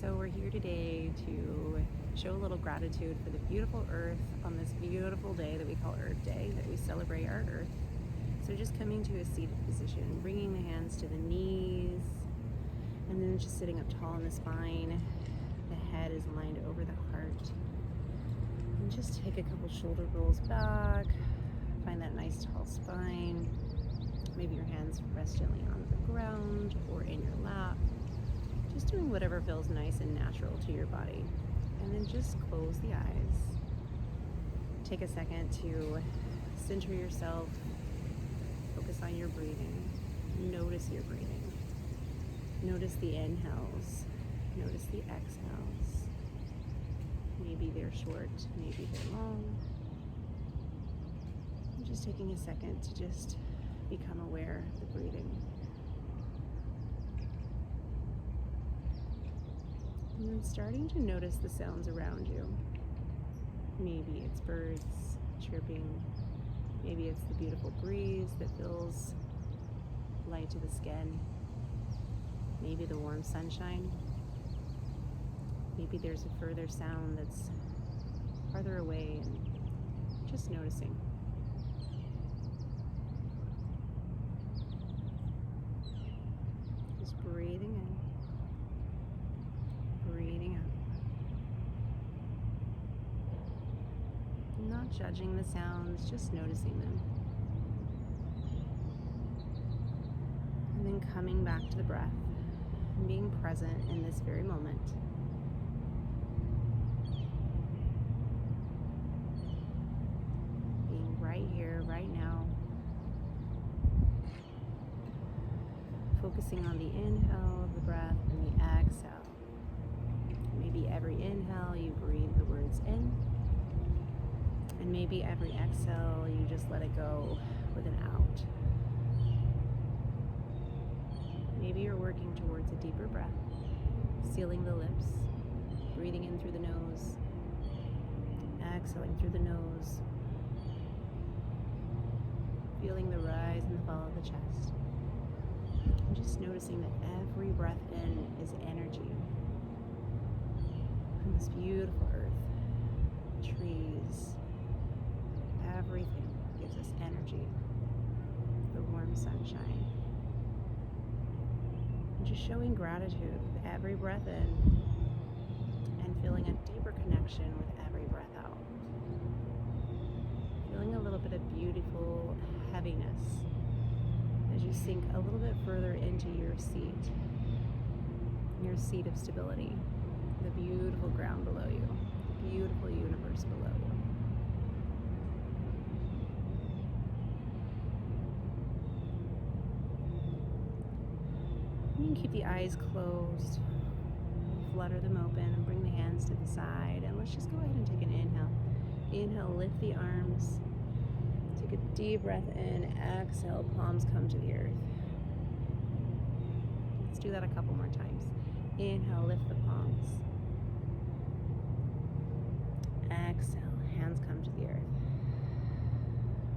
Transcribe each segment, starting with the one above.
So we're here today to show a little gratitude for the beautiful earth on this beautiful day that we call Earth Day, that we celebrate our earth. So just coming to a seated position, bringing the hands to the knees, and then just sitting up tall in the spine. The head is aligned over the heart. And just take a couple shoulder rolls back. Find that nice tall spine. Maybe your hands rest gently on the ground or in your lap. Just doing whatever feels nice and natural to your body. And then just close the eyes. Take a second to center yourself. Focus on your breathing. Notice your breathing. Notice the inhales. Notice the exhales. Maybe they're short, maybe they're long. I'm just taking a second to just become aware of the breathing. And then starting to notice the sounds around you. Maybe it's birds chirping. Maybe it's the beautiful breeze that feels light to the skin. Maybe the warm sunshine. Maybe there's a further sound that's farther away, and just noticing. Just breathing in. Breathing out. Not judging the sounds, just noticing them. And then coming back to the breath and being present in this very moment. Being right here, right now. Focusing on the inhale of the breath and the exhale. Maybe every inhale you breathe the words in, and maybe every exhale you just let it go with an out. Maybe you're working towards a deeper breath, sealing the lips, breathing in through the nose, exhaling through the nose, feeling the rise and the fall of the chest. And just noticing that every breath in is energy. And this beautiful earth, trees, everything gives us energy. The warm sunshine. And just showing gratitude with every breath in and feeling a deeper connection with every breath out. Feeling a little bit of beautiful heaviness as you sink a little bit further into your seat of stability. The beautiful ground below you, the beautiful universe below you. You can keep the eyes closed, flutter them open, and bring the hands to the side. And let's just go ahead and take an inhale. Inhale, lift the arms. Take a deep breath in, exhale, palms come to the earth. Let's do that a couple more times. Inhale, lift the palms. Exhale, hands come to the earth.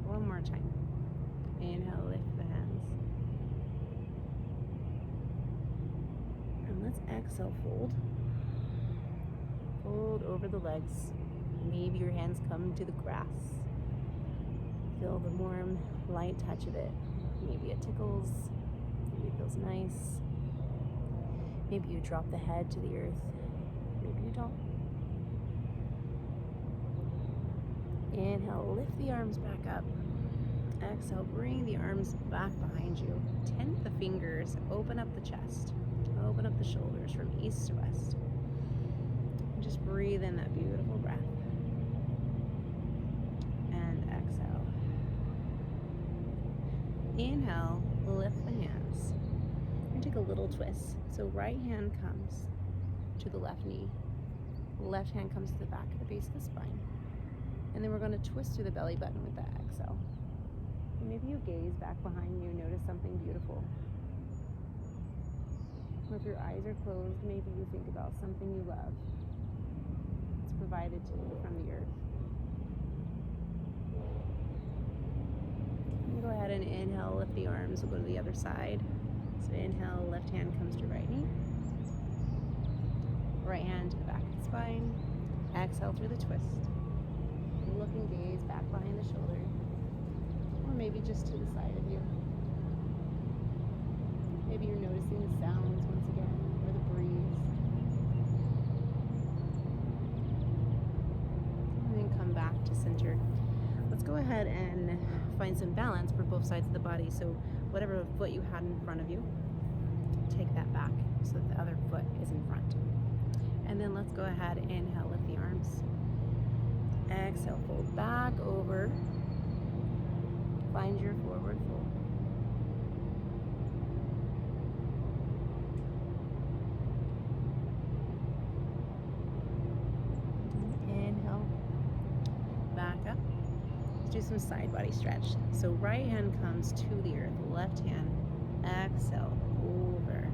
One more time. Inhale, lift the hands. And let's exhale, fold. Fold over the legs. Maybe your hands come to the grass. Feel the warm, light touch of it. Maybe it tickles. Maybe it feels nice. Maybe you drop the head to the earth. Maybe you don't. Inhale, lift the arms back up. Exhale, bring the arms back behind you. Tent the fingers, open up the chest. Open up the shoulders from east to west. And just breathe in that beautiful breath. And exhale. Inhale, lift the hands. And take a little twist. So right hand comes to the left knee. Left hand comes to the back of the base of the spine. And then we're going to twist through the belly button with that exhale. And maybe you gaze back behind you, notice something beautiful. Or if your eyes are closed, maybe you think about something you love. It's provided to you from the earth. You go ahead and inhale, lift the arms, we'll go to the other side. So inhale, left hand comes to right knee. Right hand to the back of the spine. Exhale through the twist. Look and gaze back behind the shoulder, or maybe just to the side of you. Maybe you're noticing the sounds once again, or the breeze. And then come back to center. Let's go ahead and find some balance for both sides of the body. So whatever foot you had in front of you, take that back so that the other foot is in front. And then let's go ahead and inhale, lift the arms. Exhale, fold back over. Find your forward fold. Inhale, back up. Let's do some side body stretch. So right hand comes to the earth, left hand, exhale, over.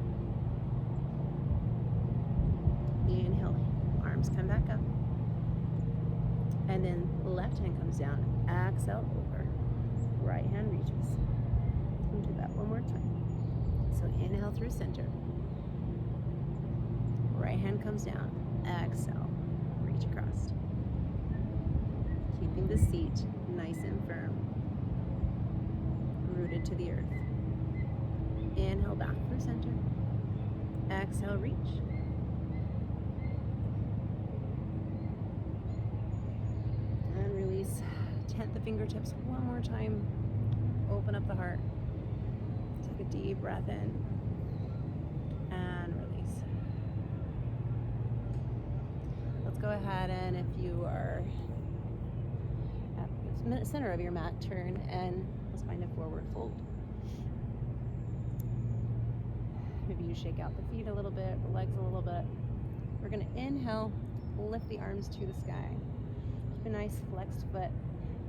Inhale, arms come back up. And then left hand comes down, exhale, over. Right hand reaches. We'll do that one more time. So inhale through center. Right hand comes down, exhale, reach across. Keeping the seat nice and firm, rooted to the earth. Inhale back through center. Exhale, reach. And release. Tent the fingertips one more time. Open up the heart. Take a deep breath in. And release. Let's go ahead, and if you are at the center of your mat, turn and let's find a forward fold. Maybe you shake out the feet a little bit, the legs a little bit. We're going to inhale, lift the arms to the sky. Keep a nice flexed foot.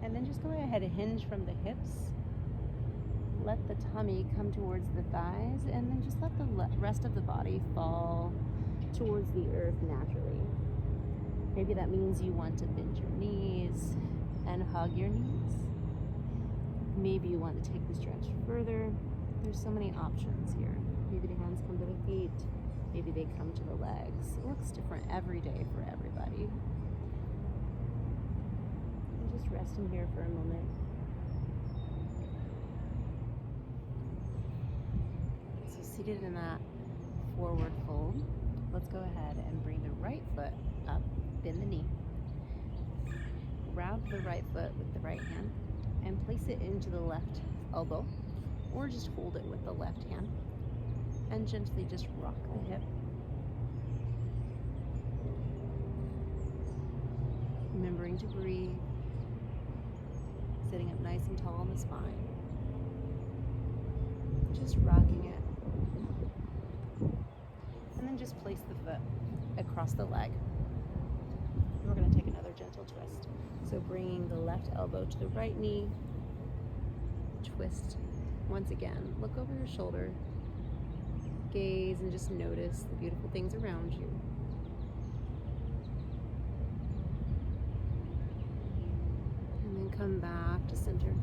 And then just go ahead and hinge from the hips. Let the tummy come towards the thighs, and then just let the rest of the body fall towards the earth naturally. Maybe that means you want to bend your knees and hug your knees. Maybe you want to take the stretch further. There's so many options here. Maybe the hands come to the feet. Maybe they come to the legs. It looks different every day for everybody. And just rest in here for a moment. So seated in that forward fold, let's go ahead and bring the right foot up, bend the knee. Grab the right foot with the right hand and place it into the left elbow, or just hold it with the left hand and gently just rock the hip. Remembering to breathe, sitting up nice and tall on the spine, just rocking it. And then just place the foot across the leg. We're going to take another gentle twist. So bringing the left elbow to the right knee, twist. Once again, look over your shoulder, gaze, and just notice the beautiful things around you. And then come back to center.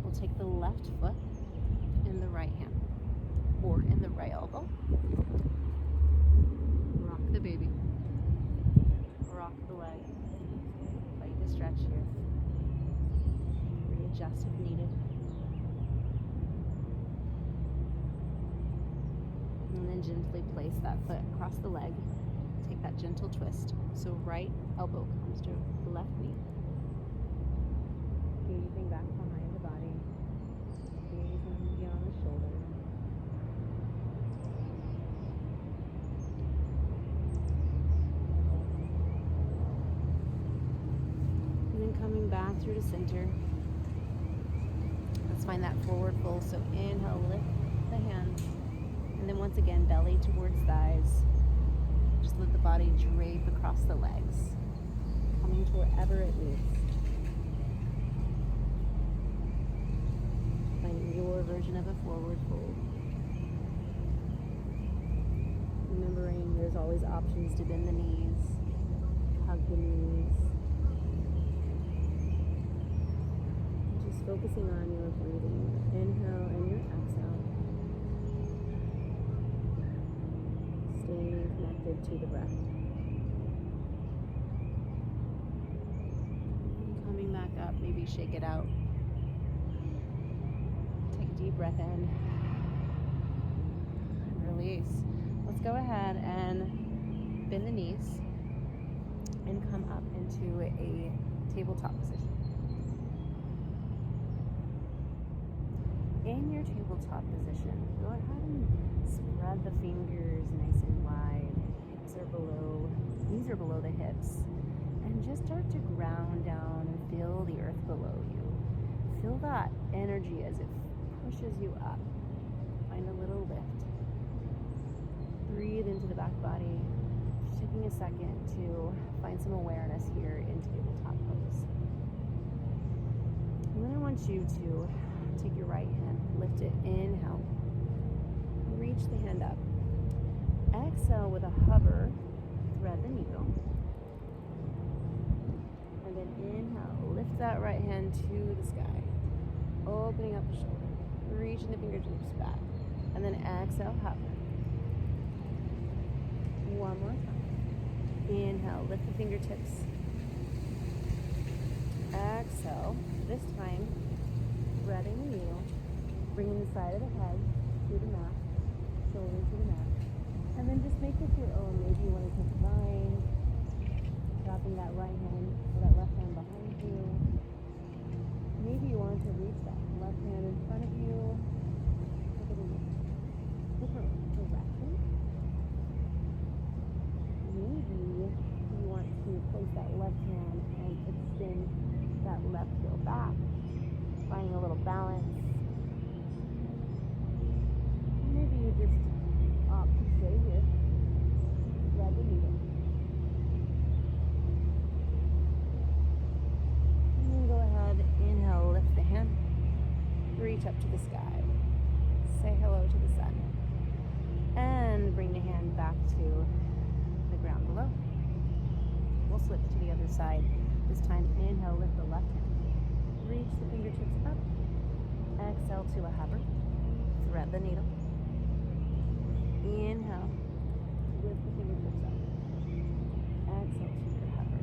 We'll take the left foot in the right hand, or in the right elbow. Rock the baby. Rock the leg. Fight the stretch here. Readjust if needed. And then gently place that foot across the leg. Take that gentle twist. So right elbow comes to the left knee. Gazing back behind the body. Gazing beyond the shoulder. And then coming back through to center. Let's find that forward fold. So inhale, lift the hands. And then once again, belly towards thighs. Just let the body drape across the legs, coming to wherever it needs. Finding your version of a forward fold. Remembering there's always options to bend the knees, hug the knees. Just focusing on your breathing, inhale and your exhale. Staying connected to the breath. Coming back up, maybe shake it out. Take a deep breath in and release. Let's go ahead and bend the knees and come up into a tabletop position. In your tabletop position, go ahead and spread the fingers nice and wide. Hips are below, knees are below the hips. And just start to ground down and feel the earth below you. Feel that energy as it pushes you up. Find a little lift. Breathe into the back body. Just taking a second to find some awareness here in tabletop pose. And then I want you to take your right hand, lift it, inhale. Reach the hand up. Exhale with a hover, thread the needle. And then inhale, lift that right hand to the sky. Opening up the shoulder, reaching the fingertips back. And then exhale, hover. One more time. Inhale, lift the fingertips. Exhale, this time, threading the needle, bringing the side of the head to the mat, shoulder to the mat, and then just make this your own. Maybe you want to take a line, dropping that right hand or that left hand behind you. Maybe you want to reach that left hand in front of you, look at a different direction. Maybe you want to place that left hand and extend that left heel back, finding a little balance. Maybe you just opt to stay here, thread the needle. And then go ahead, inhale, lift the hand, reach up to the sky, say hello to the sun, and bring the hand back to the ground below. We'll switch to the other side. This time, inhale, lift the left hand. Reach the fingertips up. Exhale to a hover. Thread the needle. Inhale. Lift the fingertips up. Exhale to your hover.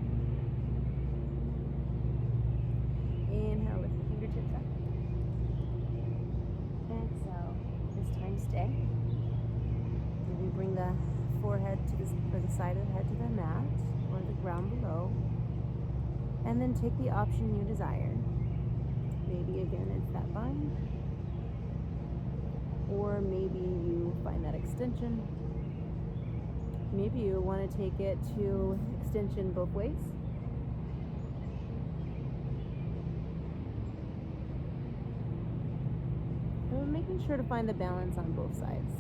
Inhale, lift the fingertips up. Exhale. This time, stay. Maybe bring the forehead to the side of the head to the mat or the ground below. And then take the option you desire. Maybe again it's that bind, or maybe you find that extension. Maybe you want to take it to extension both ways. So making sure to find the balance on both sides.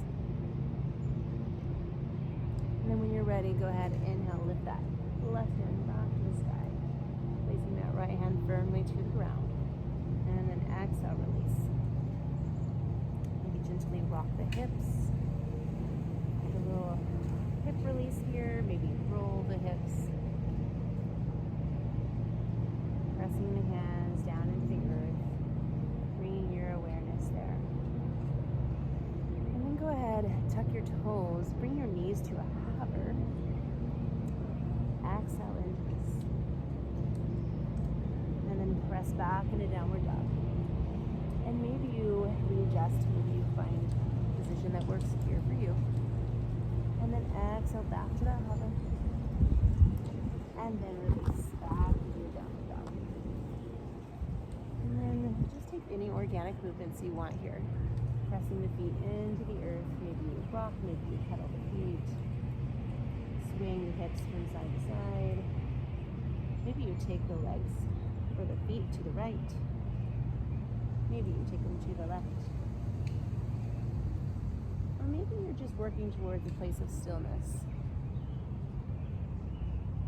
And then when you're ready, go ahead, inhale, lift that left hand back to the sky, placing that right hand firmly to the ground. And then exhale, release. Maybe gently rock the hips. Get a little hip release here. Maybe roll the hips. Pressing the hands down into the earth. Bringing your awareness there. And then go ahead, tuck your toes. Bring your knees to a hover. Exhale into this. And then press back into downward dog. And maybe you readjust, maybe you find a position that works here for you. And then exhale back to that hover. And then release back into your downward dog. And then just take any organic movements you want here. Pressing the feet into the earth. Maybe you rock, maybe you pedal the feet. Swing the hips from side to side. Maybe you take the legs or the feet to the right. Maybe you take them to the left. Or maybe you're just working towards a place of stillness.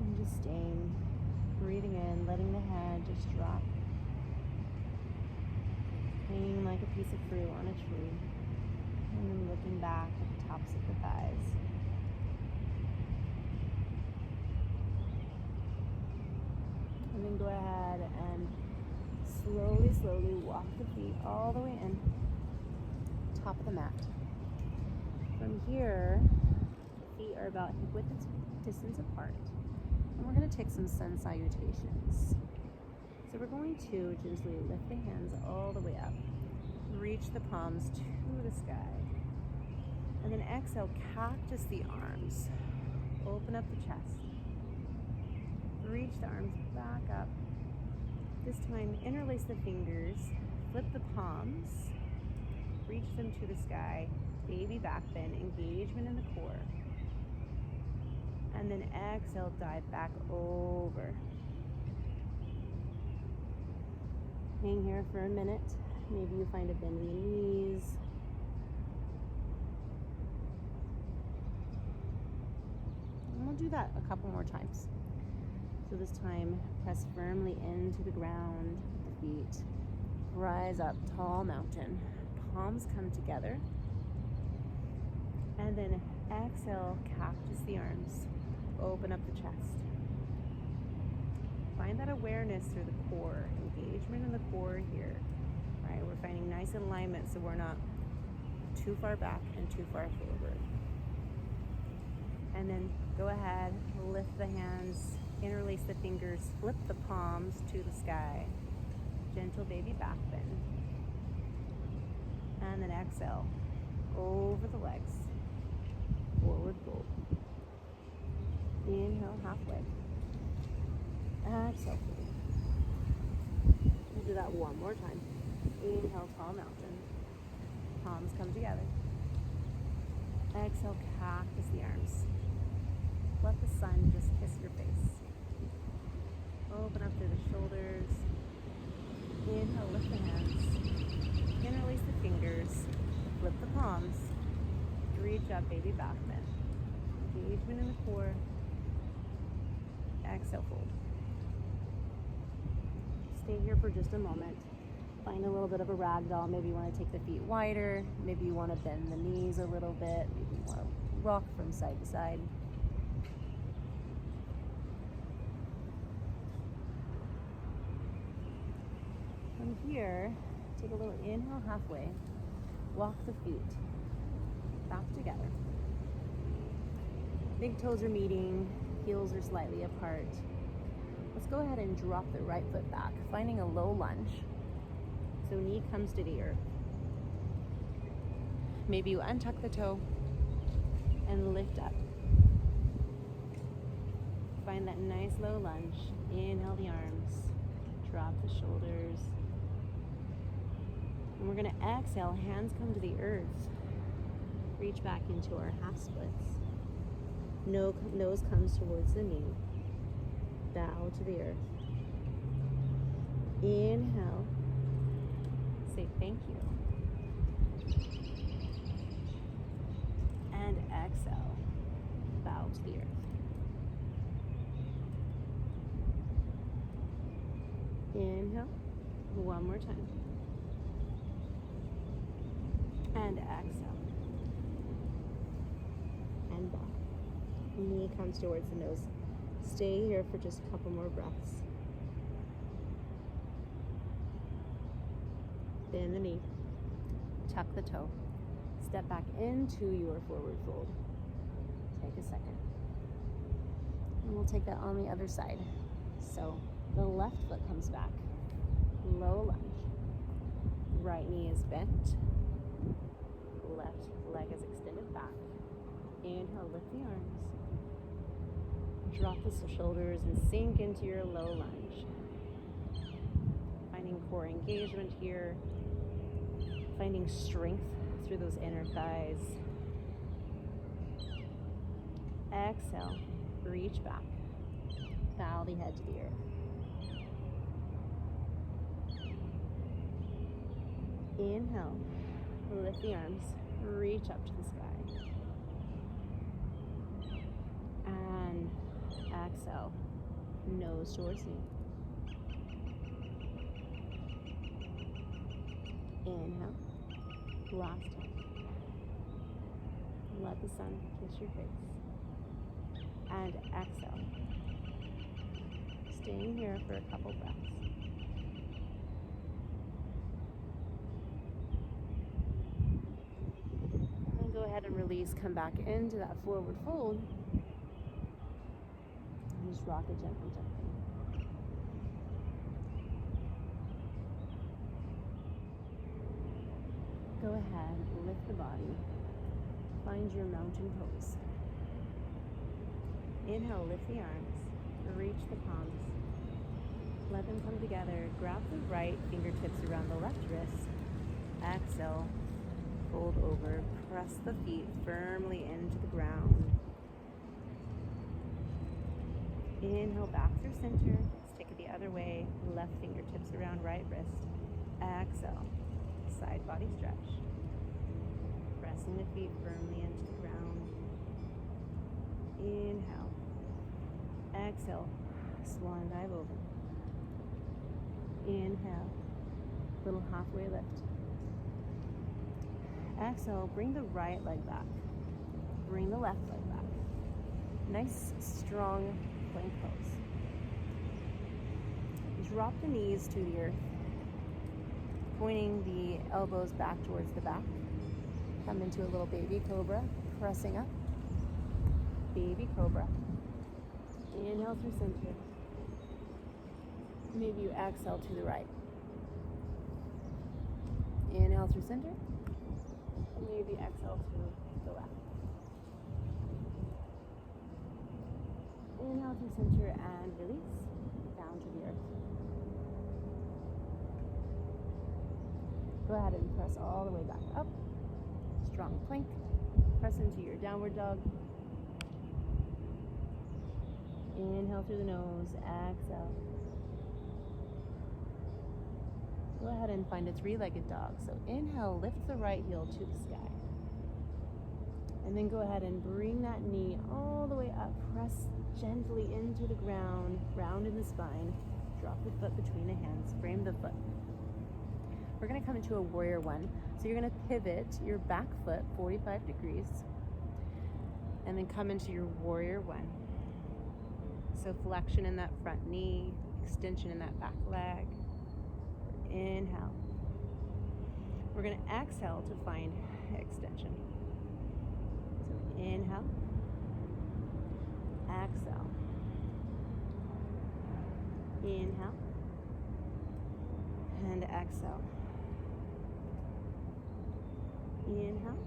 And just staying, breathing in, letting the head just drop. Hanging like a piece of fruit on a tree. And then looking back at the tops of the thighs. And then go ahead and slowly walk the feet all the way in, top of the mat. From here, feet feet are about hip width distance apart. And we're going to take some sun salutations. So we're going to gently lift the hands all the way up. Reach the palms to the sky. And then exhale, cactus the arms. Open up the chest. Reach the arms back up. This time, interlace the fingers, flip the palms, reach them to the sky, baby back bend, engagement in the core. And then exhale, dive back over. Hang here for a minute. Maybe you find a bend in the knees. And we'll do that a couple more times. So this time, press firmly into the ground with the feet. Rise up, tall mountain. Palms come together. And then exhale, cactus the arms. Open up the chest. Find that awareness through the core. Engagement in the core here. Right, we're finding nice alignment so we're not too far back and too far forward. And then go ahead, lift the hands, interlace the fingers, flip the palms to the sky. Gentle baby back bend. And then exhale, over the legs. Forward fold. Inhale, halfway. Exhale, fold. We'll do that one more time. Inhale, tall mountain. Palms come together. Exhale, cactus the arms. Let the sun just kiss your face. Open up through the shoulders. Inhale, lift the hands. Interlace the fingers. Flip the palms. Reach up, baby back bend. Engagement in the core. Exhale, fold. Stay here for just a moment. Find a little bit of a ragdoll. Maybe you want to take the feet wider. Maybe you want to bend the knees a little bit. Maybe you want to rock from side to side. From here, take a little inhale halfway. Walk the feet back together. Big toes are meeting, heels are slightly apart. Let's go ahead and drop the right foot back, finding a low lunge. So knee comes to the earth. Maybe you untuck the toe and lift up. Find that nice low lunge. Inhale the arms, drop the shoulders. And we're gonna exhale, hands come to the earth. Reach back into our half splits. Nose comes towards the knee. Bow to the earth. Inhale. Say thank you. And exhale. Bow to the earth. Inhale. One more time. And exhale. And bow. Knee comes towards the nose. Stay here for just a couple more breaths. Bend the knee. Tuck the toe. Step back into your forward fold. Take a second. And we'll take that on the other side. So the left foot comes back. Low lunge. Right knee is bent. Left leg is extended back. Inhale, lift the arms. Drop the shoulders and sink into your low lunge. Finding core engagement here. Finding strength through those inner thighs. Exhale, reach back. Bow the head to the earth. Inhale, lift the arms, reach up to the sky. And exhale, nose towards knee. Inhale, last time. Let the sun kiss your face. And exhale. Staying here for a couple breaths. And go ahead ahead and release. Come back into that forward fold. And just rock it gently, gently. Go ahead, lift the body. Find your mountain pose. Inhale, lift the arms. Reach the palms. Let them come together. Grab the right fingertips around the left wrist. Exhale, fold over. Press the feet firmly into the ground. Inhale, back through center. Let's take it the other way. Left fingertips around right wrist. Exhale, side body stretch. Pressing the feet firmly into the ground. Inhale. Exhale, swan dive over. Inhale, little halfway lift. Exhale, bring the right leg back. Bring the left leg back. Nice, strong plank pose. Drop the knees to the earth, pointing the elbows back towards the back. Come into a little baby cobra, pressing up. Baby cobra. Inhale through center. Maybe you exhale to the right. Inhale through center. Maybe exhale to the left. Inhale through center and release down to the earth. Go ahead and press all the way back up. Strong plank. Press into your downward dog. Inhale through the nose, exhale. Go ahead and find a three-legged dog. So inhale, lift the right heel to the sky. And then go ahead and bring that knee all the way up. Press gently into the ground, round in the spine. Drop the foot between the hands, frame the foot. We're gonna come into a warrior one. So you're gonna pivot your back foot 45 degrees and then come into your warrior one. So flexion in that front knee, extension in that back leg. Inhale. We're going to exhale to find extension. So inhale. Exhale. Inhale. And exhale. Inhale.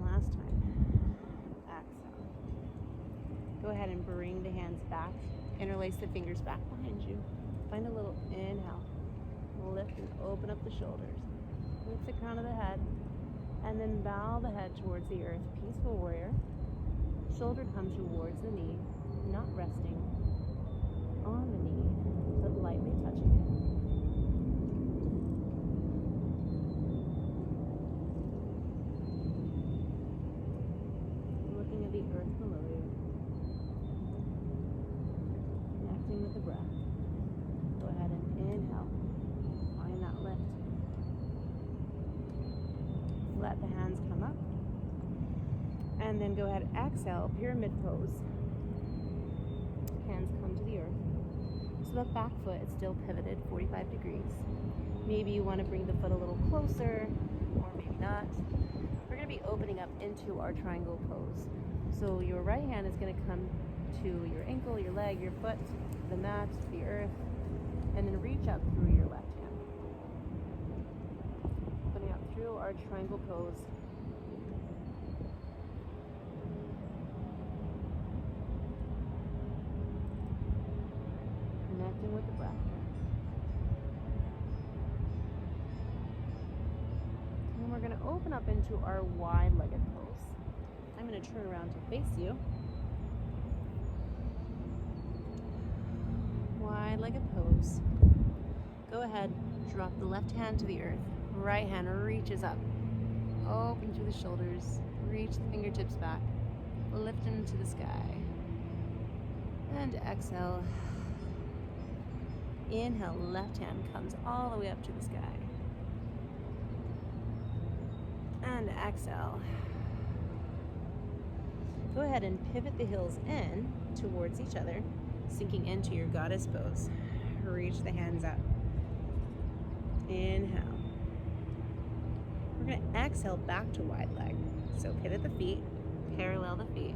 Last time. Exhale. Go ahead and bring the hands back. Interlace the fingers back behind you. Find a little inhale. Lift and open up the shoulders. Lift the crown of the head. And then bow the head towards the earth. Peaceful warrior. Shoulder come towards the knee. Not resting on the knee, but lightly touching it. Looking at the earth below you. Connecting with the breath. Go ahead and inhale. Find that lift. Let the hands come up. And then go ahead, exhale, pyramid pose. Hands come to the earth. So that back foot is still pivoted 45 degrees. Maybe you want to bring the foot a little closer, or maybe not. We're going to be opening up into our triangle pose. So your right hand is going to come to your ankle, your leg, your foot, the mat, the earth, and then reach up through your left hand. Opening up through our triangle pose. Connecting with the breath. And we're going to open up into our wide-legged pose. I'm going to turn around to face you. Wide-legged pose. Go ahead, drop the left hand to the earth. Right hand reaches up. Open through the shoulders. Reach the fingertips back. Lift into the sky. And exhale. Inhale, left hand comes all the way up to the sky. And exhale. Go ahead and pivot the heels in towards each other, sinking into your goddess pose. Reach the hands up. Inhale. We're going to exhale back to wide leg. So pivot the feet, parallel the feet.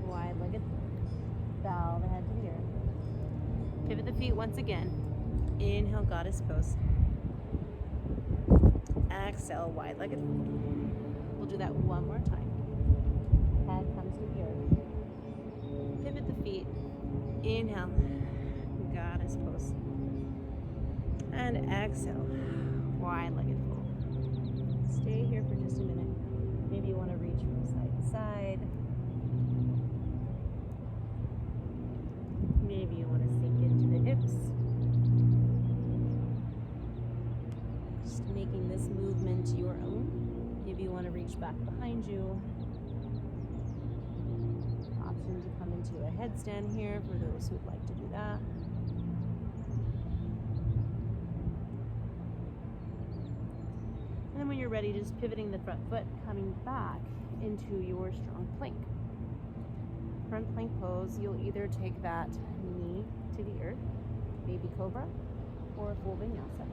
Wide-legged, bow the head to the earth. Pivot the feet once again. Inhale, goddess pose. Exhale, wide-legged fold. We'll do that one more time. Head comes to the earth. Pivot the feet. Inhale, goddess pose. And exhale, wide-legged fold. Stay here for just a minute. Maybe you want to reach from side to side. Maybe you want to sink into the hips. Just making this movement your own. Maybe you want to reach back behind you. Option to come into a headstand here for those who'd like to do that. And then when you're ready, just pivoting the front foot, coming back into your strong plank. Front plank pose, you'll either take that knee to the earth, baby cobra, or a full vinyasa.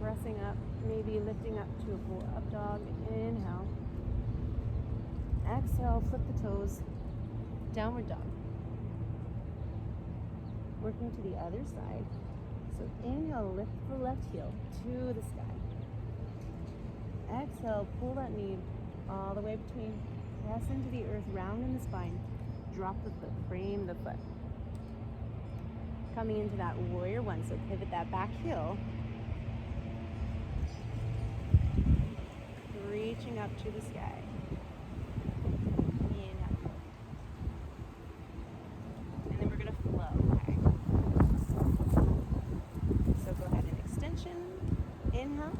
Pressing up, maybe lifting up to a full up dog. Inhale. Exhale, flip the toes, downward dog. Working to the other side. So inhale, lift the left heel to the sky. Exhale, pull that knee all the way between. Press into the earth, round in the spine. Drop the foot, frame the foot. Coming into that warrior one, so pivot that back heel. Reaching up to the sky. Inhale. And then we're going to flow, okay? So go ahead and extension. Inhale.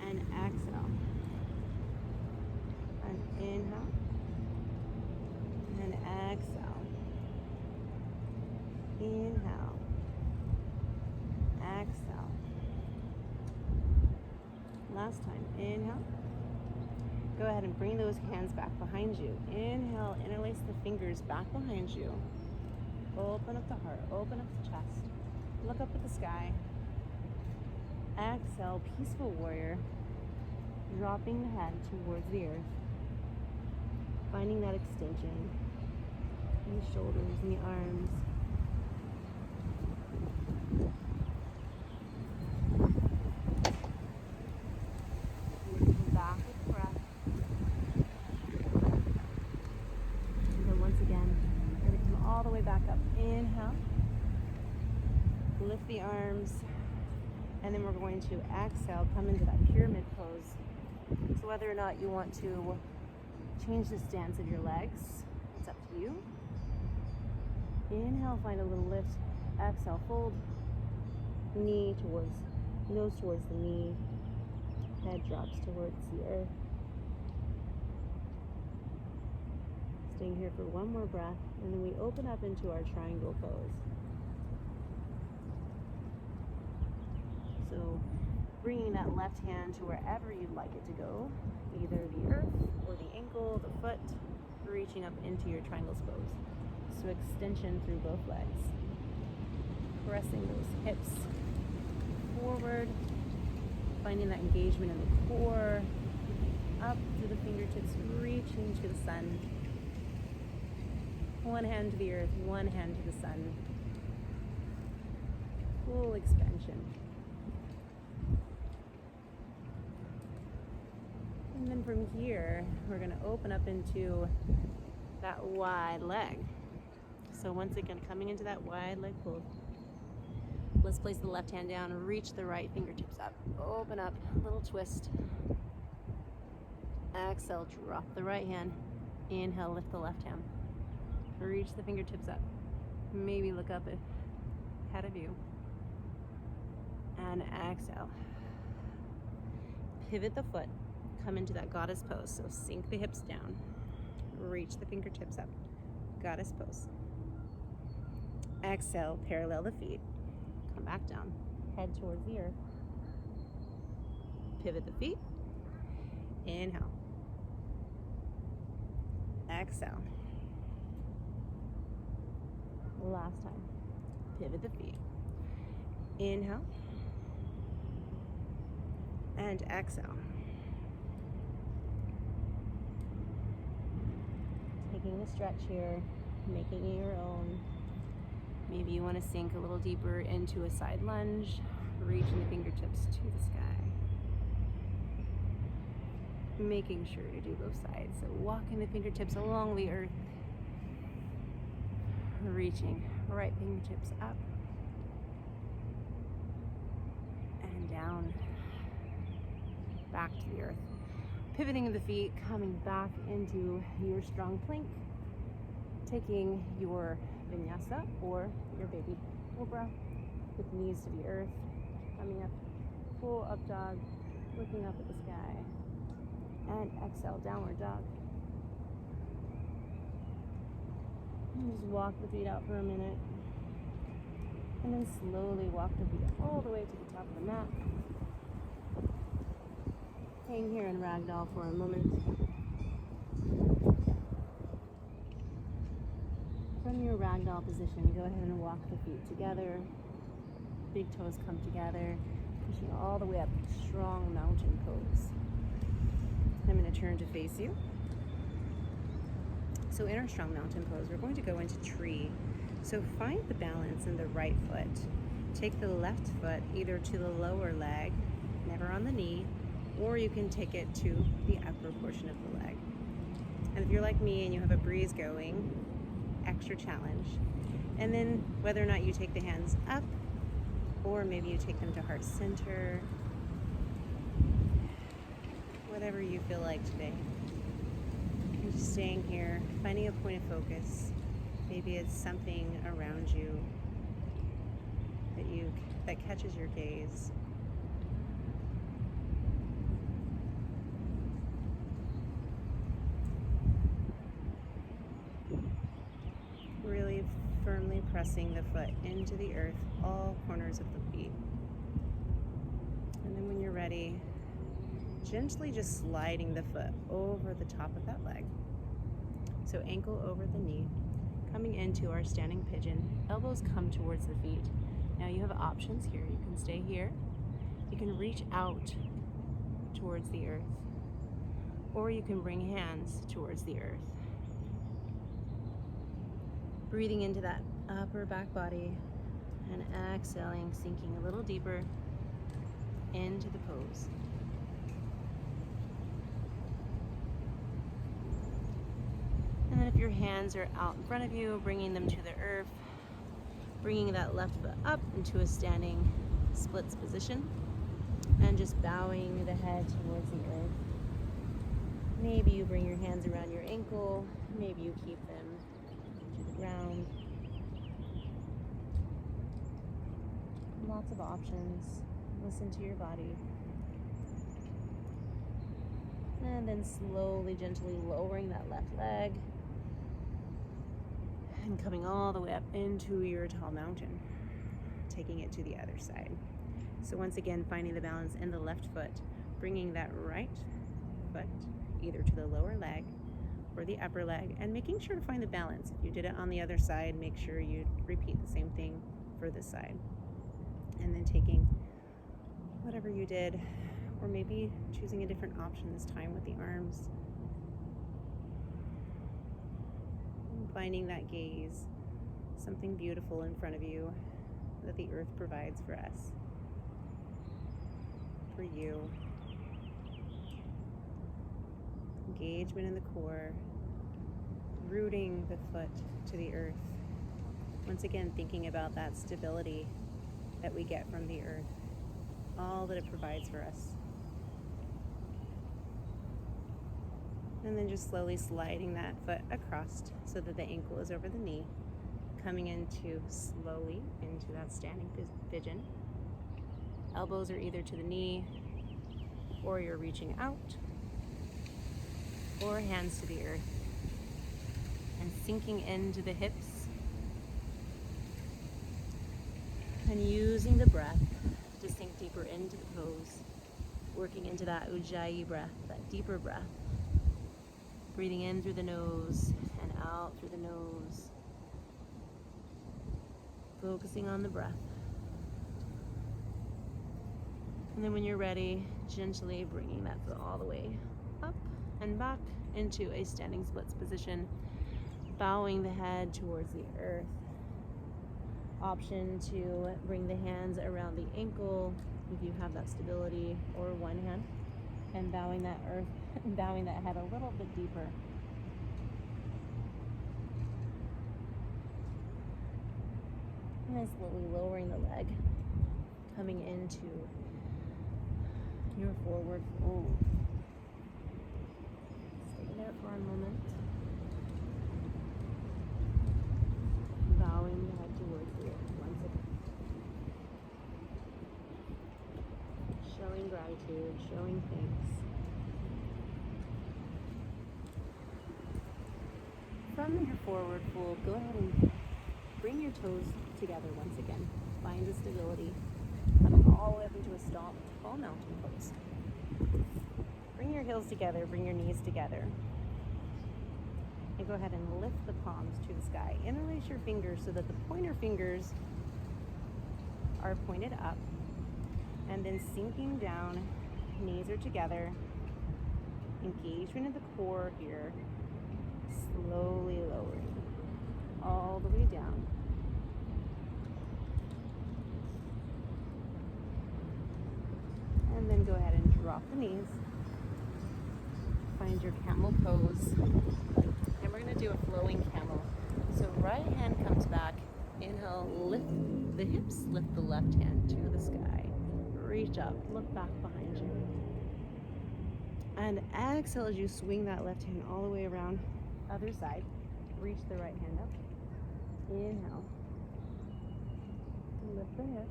And exhale. And inhale. And exhale. Inhale. Exhale. Last time. Inhale. Go ahead and bring those hands back behind you. Inhale, interlace the fingers back behind you. Open up the heart, open up the chest. Look up at the sky. Exhale, peaceful warrior. Dropping the head towards the earth. Finding that extension in the shoulders and the arms. Working back with breath. And then once again, we're going to come all the way back up. Inhale. Lift the arms. And then we're going to exhale, come into that pyramid pose. So whether or not you want to change the stance of your legs, it's up to you. Inhale, find a little lift. Exhale, fold. Knee towards, nose towards the knee. Head drops towards the earth. Staying here for one more breath, and then we open up into our triangle pose. So bringing that left hand to wherever you'd like it to go, either the earth or the ankle, the foot, reaching up into your triangles pose. So extension through both legs. Pressing those hips forward, finding that engagement in the core, up through the fingertips, reaching to the sun. One hand to the earth, one hand to the sun. Full expansion. And then from here, we're going to open up into that wide leg. So once again, coming into that wide leg pull. Let's place the left hand down, reach the right fingertips up. Open up, little twist. Exhale, drop the right hand. Inhale, lift the left hand. Reach the fingertips up. Maybe look up ahead of you. And exhale. Pivot the foot. Come into that goddess pose. So sink the hips down. Reach the fingertips up. Goddess pose. Exhale, parallel the feet. Come back down. Head towards the earth. Pivot the feet. Inhale. Exhale. Last time. Pivot the feet. Inhale. And exhale. Taking the stretch here, making it your own. Maybe you want to sink a little deeper into a side lunge, reaching the fingertips to the sky. Making sure to do both sides. So walking the fingertips along the earth, reaching right fingertips up and down, back to the earth. Pivoting the feet, coming back into your strong plank, taking your Vinyasa or your baby cobra with knees to the earth, coming up, full up dog, looking up at the sky, and exhale, downward dog. And just walk the feet out for a minute, and then slowly walk the feet all the way to the top of the mat. Hang here in ragdoll for a moment. From your ragdoll position, go ahead and walk the feet together. Big toes come together, pushing all the way up, strong mountain pose. I'm going to turn to face you. So in our strong mountain pose, we're going to go into tree. So find the balance in the right foot. Take the left foot either to the lower leg, never on the knee, or you can take it to the upper portion of the leg. And if you're like me and you have a breeze going, extra challenge. And then whether or not you take the hands up, or maybe you take them to heart center, whatever you feel like today. And just staying here, finding a point of focus. Maybe it's something around you that catches your gaze. Really firmly pressing the foot into the earth, all corners of the feet. And then when you're ready, gently just sliding the foot over the top of that leg. So ankle over the knee, coming into our standing pigeon, elbows come towards the feet. Now you have options here. You can stay here, you can reach out towards the earth, or you can bring hands towards the earth. Breathing into that upper back body and exhaling, sinking a little deeper into the pose. And then if your hands are out in front of you, bringing them to the earth, bringing that left foot up into a standing splits position, and just bowing the head towards the earth. Maybe you bring your hands around your ankle, maybe you keep them to the ground. Lots of options. Listen to your body. And then slowly, gently lowering that left leg and coming all the way up into your tall mountain, taking it to the other side. So once again, finding the balance in the left foot, bringing that right foot either to the lower leg or the upper leg, and making sure to find the balance. If you did it on the other side, make sure you repeat the same thing for this side. And then taking whatever you did, or maybe choosing a different option this time with the arms. And finding that gaze, something beautiful in front of you that the earth provides for us, for you. Engagement in the core, rooting the foot to the earth. Once again, thinking about that stability that we get from the earth, all that it provides for us. And then just slowly sliding that foot across so that the ankle is over the knee, coming into slowly into that standing pigeon. Elbows are either to the knee, or you're reaching out, or hands to the earth, and sinking into the hips, and using the breath to sink deeper into the pose, working into that ujjayi breath, that deeper breath, breathing in through the nose and out through the nose, focusing on the breath. And then when you're ready, Gently bringing that foot all the way up and back into a standing splits position, bowing the head towards the earth. Option to bring the hands around the ankle if you have that stability, or one hand, and bowing that head a little bit deeper. And then slowly lowering the leg, coming into your forward fold. Stay there for a moment. Bowing the head towards the earth once again. Showing gratitude, showing thanks. From your forward fold, go ahead and bring your toes together once again. Find the stability. Coming all the way up into a tall mountain pose. Bring your heels together, bring your knees together. And go ahead and lift the palms to the sky. Interlace your fingers so that the pointer fingers are pointed up. And then sinking down, knees are together. Engagement of the core here. Slowly lowering all the way down. And then go ahead and drop the knees. Find your camel pose. And we're going to do a flowing camel. So right hand comes back. Inhale, lift the hips, lift the left hand to the sky. Reach up, look back behind you. And exhale as you swing that left hand all the way around. Other side. Reach the right hand up. Inhale. Lift the hip.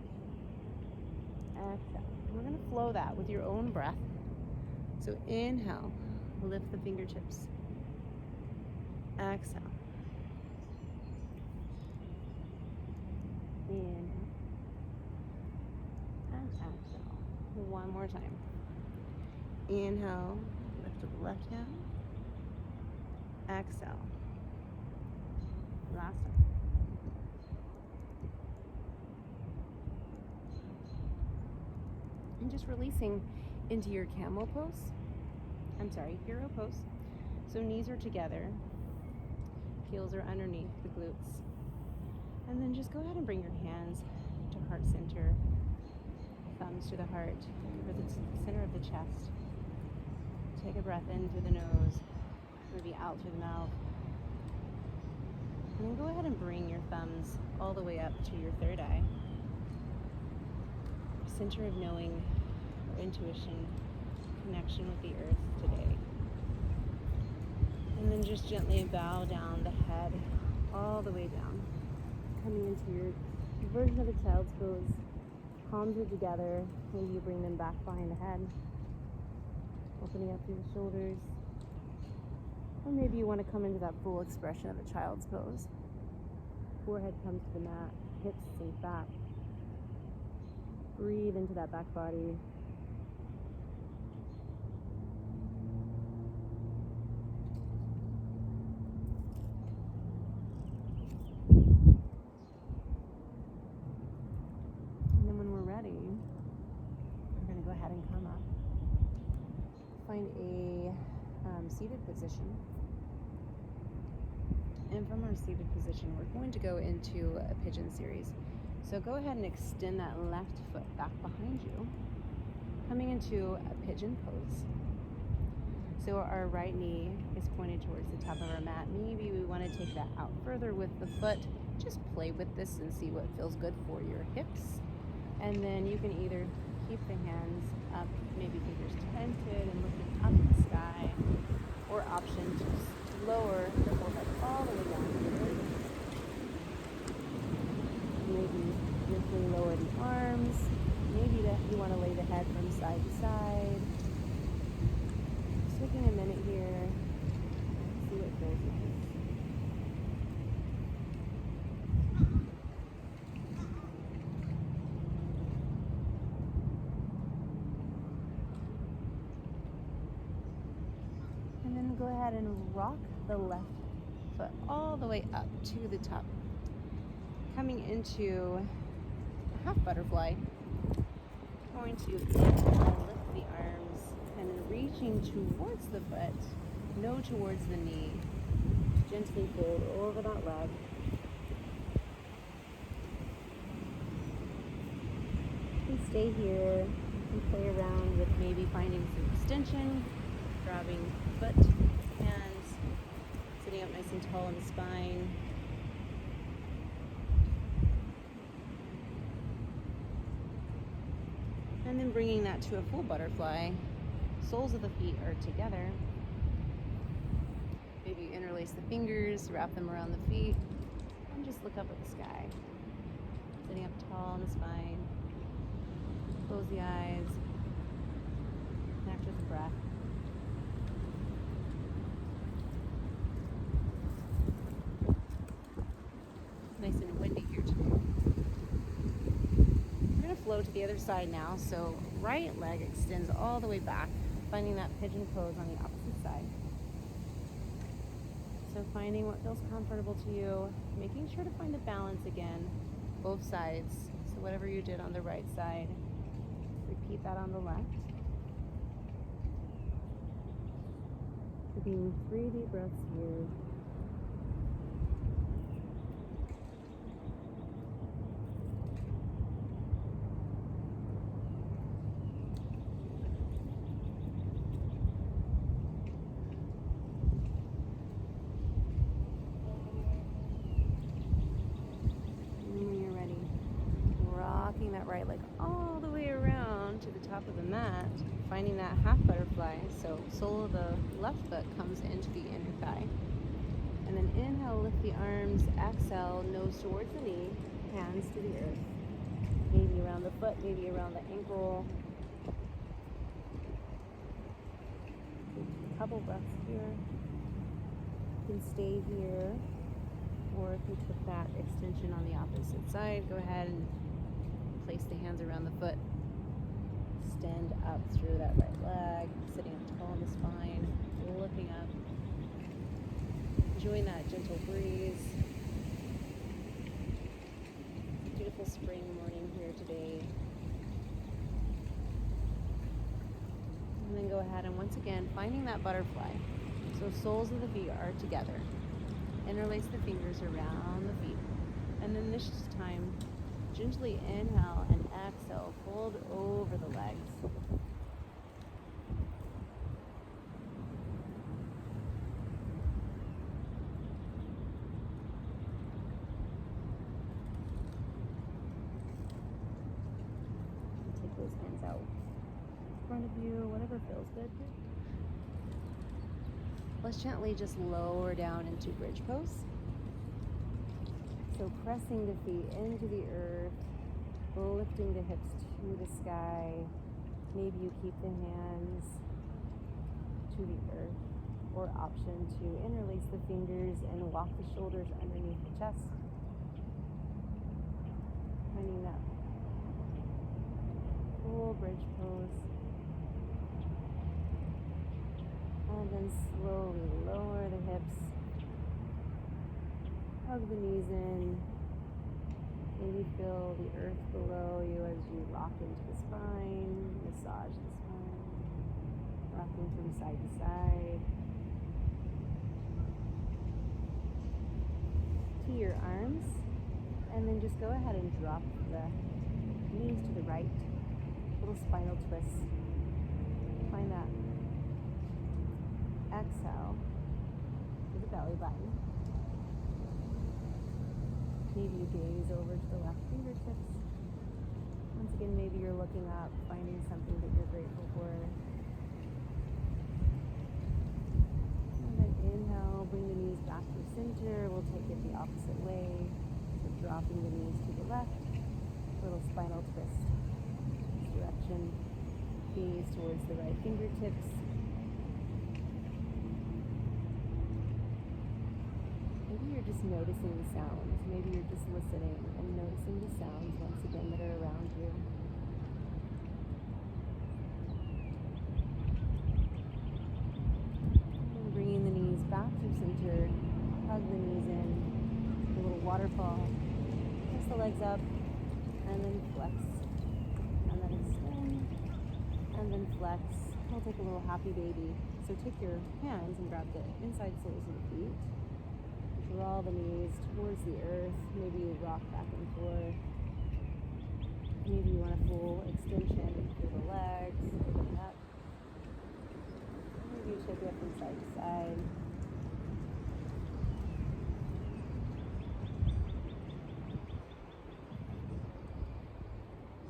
Exhale. We're going to flow that with your own breath. So inhale. Lift the fingertips. Exhale. Inhale. And exhale. One more time. Inhale. Lift the left hand. Exhale. Last time. And just releasing into your camel pose. Hero pose. So knees are together. Heels are underneath the glutes. And then just go ahead and bring your hands to heart center. Thumbs to the heart, or the center of the chest. Take a breath in through the nose, maybe out through the mouth. And then go ahead and bring your thumbs all the way up to your third eye. Center of knowing, or intuition, connection with the earth today. And then just gently bow down the head all the way down. Coming into your version of a child's pose. Palms are together. Maybe you bring them back behind the head. Opening up through the shoulders. Or maybe you want to come into that full expression of a child's pose. Forehead comes to the mat. Hips sink back. Breathe into that back body. And then when we're ready, we're going to go ahead and come up. Find a seated position. And from our seated position, we're going to go into a pigeon series. So go ahead and extend that left foot back behind you, coming into a pigeon pose. So our right knee is pointed towards the top of our mat. Maybe we want to take that out further with the foot. Just play with this and see what feels good for your hips. And then you can either keep the hands up, maybe fingers tented and looking up at the sky, or option to lower the forehead all the way down to the earth. Maybe gently lower the arms. Maybe you want to lay the head from side to side. Just taking a minute here. See what feels nice. And then go ahead and rock the left foot all the way up to the top. Coming into a half butterfly. Going to lift the arms and then reaching towards the foot, no towards the knee. Gently fold over that leg. And stay here and play around with maybe finding some extension, grabbing foot, hands, sitting up nice and tall in the spine. And then bringing that to a full butterfly. Soles of the feet are together. Maybe you interlace the fingers, wrap them around the feet, and just look up at the sky. Sitting up tall in the spine. Close the eyes. Connect with the breath. Nice and windy here today. We're going to flow to the other side now. So right leg extends all the way back, finding that pigeon pose on the opposite side. So finding what feels comfortable to you, making sure to find the balance again, both sides. So whatever you did on the right side, repeat that on the left. Taking 3 deep breaths here. That right leg all the way around to the top of the mat, finding that half butterfly. So sole of the left foot comes into the inner thigh. And then inhale, lift the arms, exhale, nose towards the knee, hands to the earth. Maybe around the foot, maybe around the ankle. A couple breaths here. You can stay here, or if you took that extension on the opposite side, go ahead and place the hands around the foot. Stand up through that right leg, sitting up tall in the spine, looking up. Enjoying that gentle breeze. Beautiful spring morning here today. And then go ahead and once again, finding that butterfly. So soles of the feet are together. Interlace the fingers around the feet. And then this time, gently inhale and exhale, fold over the legs. Take those hands out in front of you, whatever feels good. Let's gently just lower down into bridge pose. So pressing the feet into the earth, lifting the hips to the sky. Maybe you keep the hands to the earth, or option to interlace the fingers and walk the shoulders underneath the chest. Finding that full bridge pose. And then slowly lower the hips. Hug the knees in. Maybe feel the earth below you as you rock into the spine, massage the spine, rocking from side to side. To your arms, and then just go ahead and drop the knees to the right, little spinal twist. Find that exhale to the belly button. Maybe you gaze over to the left fingertips. Once again, maybe you're looking up, finding something that you're grateful for. And then inhale, bring the knees back to center. We'll take it the opposite way. So dropping the knees to the left, little spinal twist. This direction, gaze towards the right fingertips. Maybe you're just noticing the sounds. Maybe you're just listening and noticing the sounds once again that are around you. And bringing the knees back to center. Hug the knees in. A little waterfall. Press the legs up and then flex. And then extend. And then flex. We'll take a little happy baby. So take your hands and grab the inside soles of the feet. Draw the knees towards the earth. Maybe you rock back and forth. Maybe you want a full extension through the legs, open up. Maybe you shake it from side to side.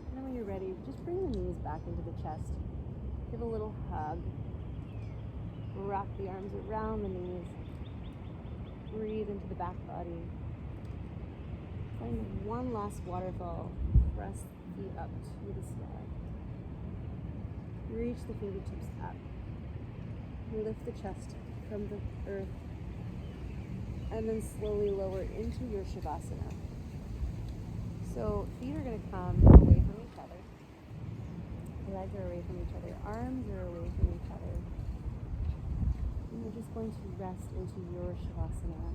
And then when you're ready, just bring the knees back into the chest. Give a little hug. Wrap the arms around the knees. Breathe into the back body. Find one last waterfall. Press the feet up to the sky. Reach the fingertips up. Lift the chest from the earth. And then slowly lower into your Shavasana. So feet are going to come away from each other. Legs are away from each other. Arms are away from each other. And you're just going to rest into your Shavasana.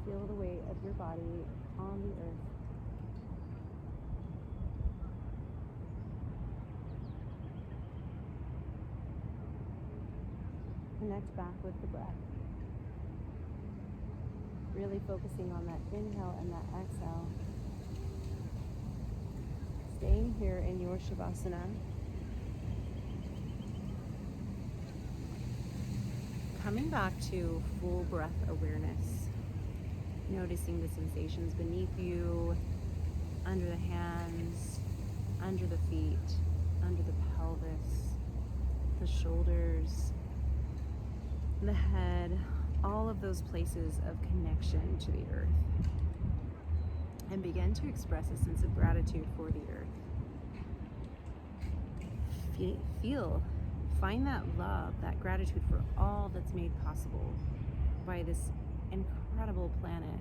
Feel the weight of your body on the earth. Connect back with the breath. Really focusing on that inhale and that exhale. Staying here in your Shavasana. Coming back to full breath awareness. Noticing the sensations beneath you, under the hands, under the feet, under the pelvis, the shoulders, the head, all of those places of connection to the earth. And begin to express a sense of gratitude for the earth. Find that love, that gratitude for all that's made possible by this incredible planet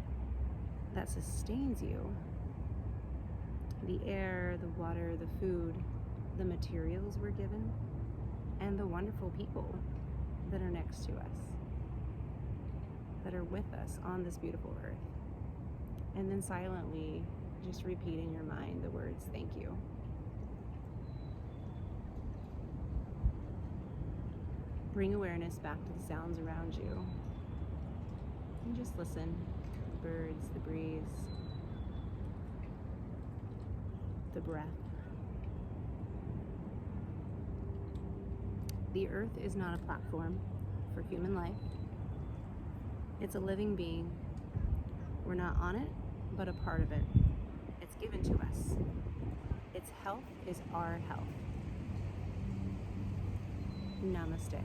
that sustains you. The air, the water, the food, the materials we're given, and the wonderful people that are next to us, that are with us on this beautiful earth. And then silently just repeat in your mind the words, thank you. Bring awareness back to the sounds around you. And just listen. The birds, the breeze, the breath. The earth is not a platform for human life. It's a living being. We're not on it, but a part of it. It's given to us. Its health is our health. Namaste.